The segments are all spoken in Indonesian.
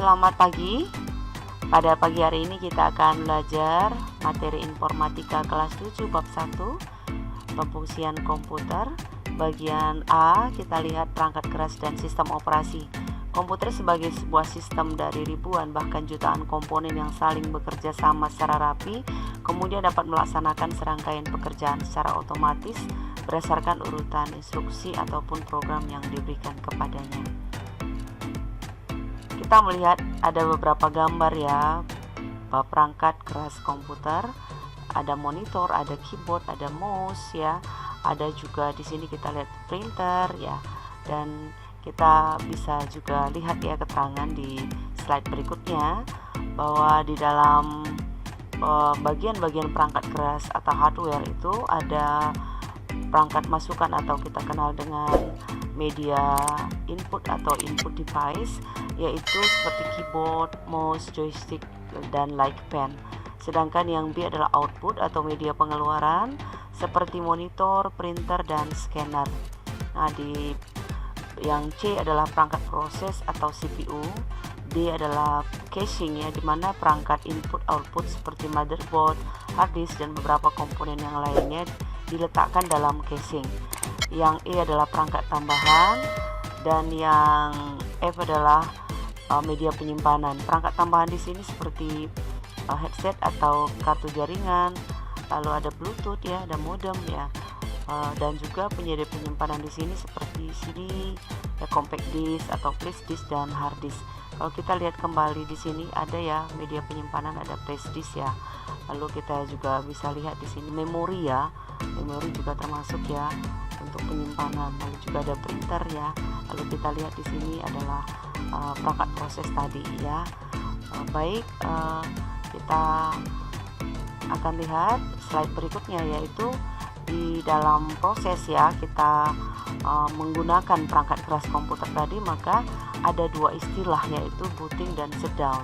Selamat pagi. Pada pagi hari ini kita akan belajar materi informatika kelas 7 bab 1, pemfungsian komputer. Bagian A, kita lihat perangkat keras dan sistem operasi. Komputer sebagai sebuah sistem dari ribuan bahkan jutaan komponen yang saling bekerja sama secara rapi, kemudian dapat melaksanakan serangkaian pekerjaan secara otomatis berdasarkan urutan instruksi ataupun program yang diberikan kepadanya. Kita melihat ada beberapa gambar ya, perangkat keras komputer, ada monitor, ada keyboard, ada mouse ya, ada juga di sini kita lihat printer ya, dan kita bisa juga lihat ya keterangan di slide berikutnya bahwa di dalam bagian-bagian perangkat keras atau hardware itu ada perangkat masukan atau kita kenal dengan media input atau input device, yaitu seperti keyboard, mouse, joystick, dan like pen. Sedangkan yang B adalah output atau media pengeluaran seperti monitor, printer, dan scanner. Nah, di yang C adalah perangkat proses atau CPU. D adalah caching ya, dimana perangkat input output seperti motherboard, hard disk, dan beberapa komponen yang lainnya diletakkan dalam casing. Yang E adalah perangkat tambahan, dan yang F adalah media penyimpanan. Perangkat tambahan di sini seperti headset atau kartu jaringan, lalu ada Bluetooth ya, ada modem ya, dan juga penyedia penyimpanan di sini seperti CD, ya, compact disk atau flash disk, dan hard disk. Kalau kita lihat kembali di sini ada ya media penyimpanan, ada flash disk ya. Lalu kita juga bisa lihat di sini memori ya, memori juga termasuk ya untuk penyimpanan. Lalu juga ada printer ya. Lalu kita lihat di sini adalah perangkat proses tadi ya. Baik, kita akan lihat slide berikutnya, yaitu di dalam proses ya kita menggunakan perangkat keras komputer tadi, maka ada dua istilah, yaitu booting dan shutdown.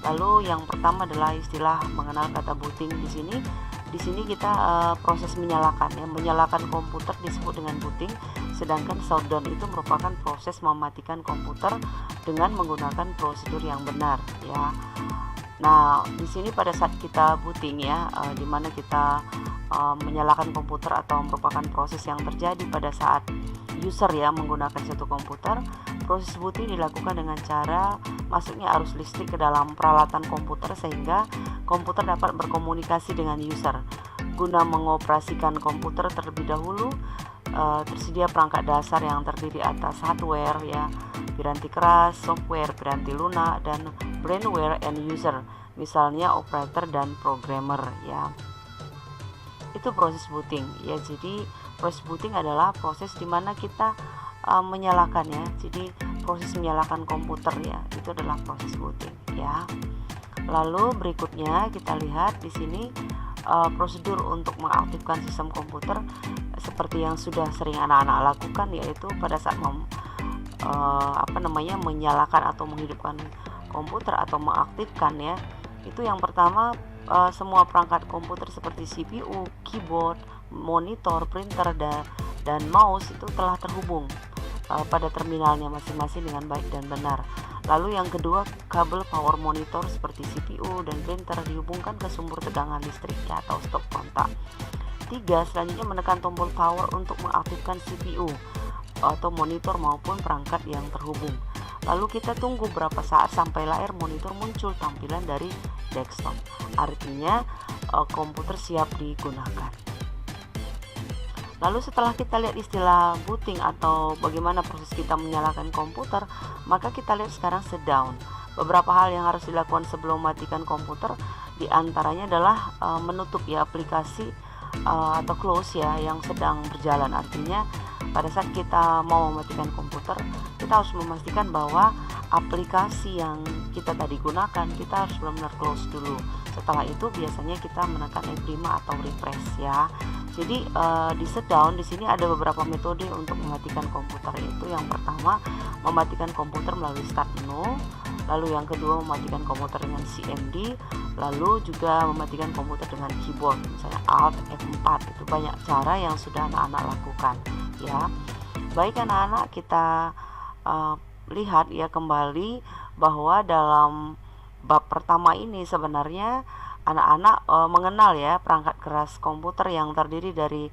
Lalu yang pertama adalah istilah mengenal kata booting di sini. Di sini kita proses menyalakan ya, menyalakan komputer disebut dengan booting, sedangkan shutdown itu merupakan proses mematikan komputer dengan menggunakan prosedur yang benar ya. Nah, di sini pada saat kita booting ya, di mana kita menyalakan komputer atau merupakan proses yang terjadi pada saat user ya menggunakan satu komputer. Proses booting dilakukan dengan cara masuknya arus listrik ke dalam peralatan komputer sehingga komputer dapat berkomunikasi dengan user. Guna mengoperasikan komputer terlebih dahulu, tersedia perangkat dasar yang terdiri atas hardware ya, piranti keras, software, piranti lunak, dan brainware and user, misalnya operator dan programmer ya. Itu proses booting ya. Jadi proses booting adalah proses di mana kita menyalakan ya. Jadi proses menyalakan komputer ya, itu adalah proses booting ya. Lalu berikutnya kita lihat di sini prosedur untuk mengaktifkan sistem komputer seperti yang sudah sering anak-anak lakukan, yaitu pada saat menyalakan atau menghidupkan komputer atau mengaktifkan ya. Itu yang pertama, semua perangkat komputer seperti CPU, keyboard, monitor, printer, dan mouse itu telah terhubung pada terminalnya masing-masing dengan baik dan benar. Lalu yang kedua, kabel power monitor seperti CPU dan printer dihubungkan ke sumber tegangan listrik ya, atau stop kontak. 3. Selanjutnya menekan tombol power untuk mengaktifkan CPU atau monitor maupun perangkat yang terhubung. Lalu kita tunggu berapa saat sampai layar monitor muncul tampilan dari desktop. Artinya komputer siap digunakan. Lalu setelah kita lihat istilah booting atau bagaimana proses kita menyalakan komputer, maka kita lihat sekarang shutdown. Beberapa hal yang harus dilakukan sebelum mematikan komputer, diantaranya adalah menutup ya aplikasi atau close ya yang sedang berjalan. Artinya pada saat kita mau mematikan komputer, kita harus memastikan bahwa aplikasi yang kita tadi gunakan kita harus benar-benar close dulu. Setelah itu biasanya kita menekan F5 atau refresh ya. Jadi di shutdown di sini ada beberapa metode untuk mematikan komputer, yaitu yang pertama mematikan komputer melalui start menu, lalu yang kedua mematikan komputer dengan CMD, lalu juga mematikan komputer dengan keyboard, misalnya Alt F4. Itu banyak cara yang sudah anak-anak lakukan ya. Baik anak-anak, kita lihat ya kembali bahwa dalam bab pertama ini sebenarnya anak-anak mengenal ya perangkat keras komputer yang terdiri dari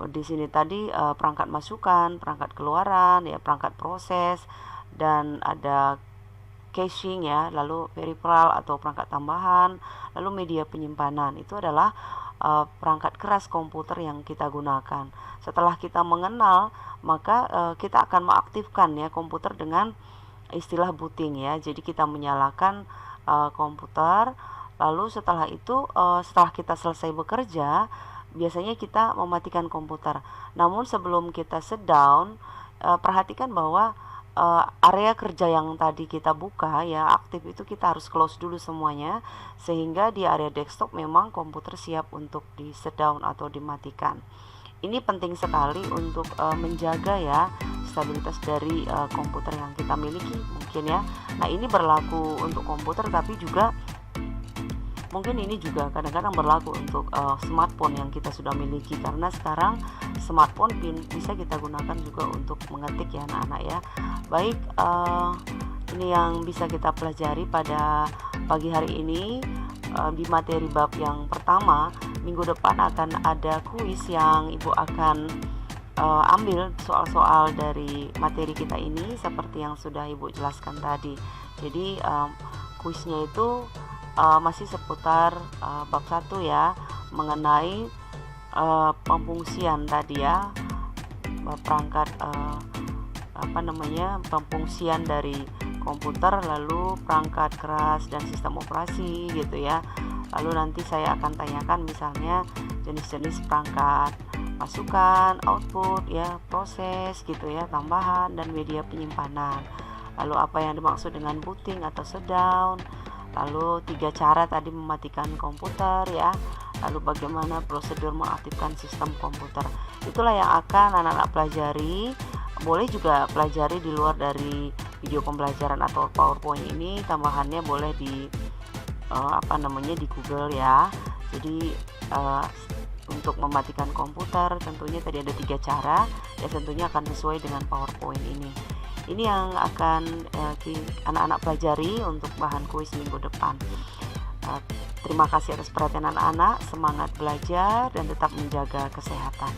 di sini tadi perangkat masukan, perangkat keluaran, ya perangkat proses, dan ada caching ya, lalu peripheral atau perangkat tambahan, lalu media penyimpanan. Itu adalah perangkat keras komputer yang kita gunakan. Setelah kita mengenal, maka kita akan mengaktifkan ya komputer dengan istilah booting ya. Jadi kita menyalakan komputer, lalu setelah itu setelah kita selesai bekerja, biasanya kita mematikan komputer. Namun sebelum kita shutdown, perhatikan bahwa area kerja yang tadi kita buka ya aktif itu kita harus close dulu semuanya, sehingga di area desktop memang komputer siap untuk di shutdown atau dimatikan. Ini penting sekali untuk menjaga ya stabilitas dari komputer yang kita miliki mungkin ya. Nah, ini berlaku untuk komputer, tapi juga mungkin ini juga kadang-kadang berlaku untuk smartphone yang kita sudah miliki, karena sekarang smartphone bisa kita gunakan juga untuk mengetik ya anak-anak ya. Baik, ini yang bisa kita pelajari pada pagi hari ini di materi bab yang pertama. Minggu depan akan ada kuis yang Ibu akan ambil soal-soal dari materi kita ini seperti yang sudah Ibu jelaskan tadi. Jadi kuisnya itu masih seputar bab 1 ya, mengenai pemfungsian tadi ya, perangkat pemfungsian dari komputer, lalu perangkat keras dan sistem operasi gitu ya. Lalu nanti saya akan tanyakan misalnya jenis-jenis perangkat masukan, output ya, proses gitu ya, tambahan dan media penyimpanan. Lalu apa yang dimaksud dengan booting atau shutdown, lalu 3 cara tadi mematikan komputer ya, lalu bagaimana prosedur mengaktifkan sistem komputer. Itulah yang akan anak-anak pelajari. Boleh juga pelajari di luar dari video pembelajaran atau PowerPoint ini, tambahannya boleh di di Google ya. Jadi untuk mematikan komputer tentunya tadi ada 3 cara ya, tentunya akan sesuai dengan PowerPoint ini. Ini yang akan anak-anak pelajari untuk bahan kuis minggu depan. Terima kasih atas perhatian anak-anak, semangat belajar dan tetap menjaga kesehatan.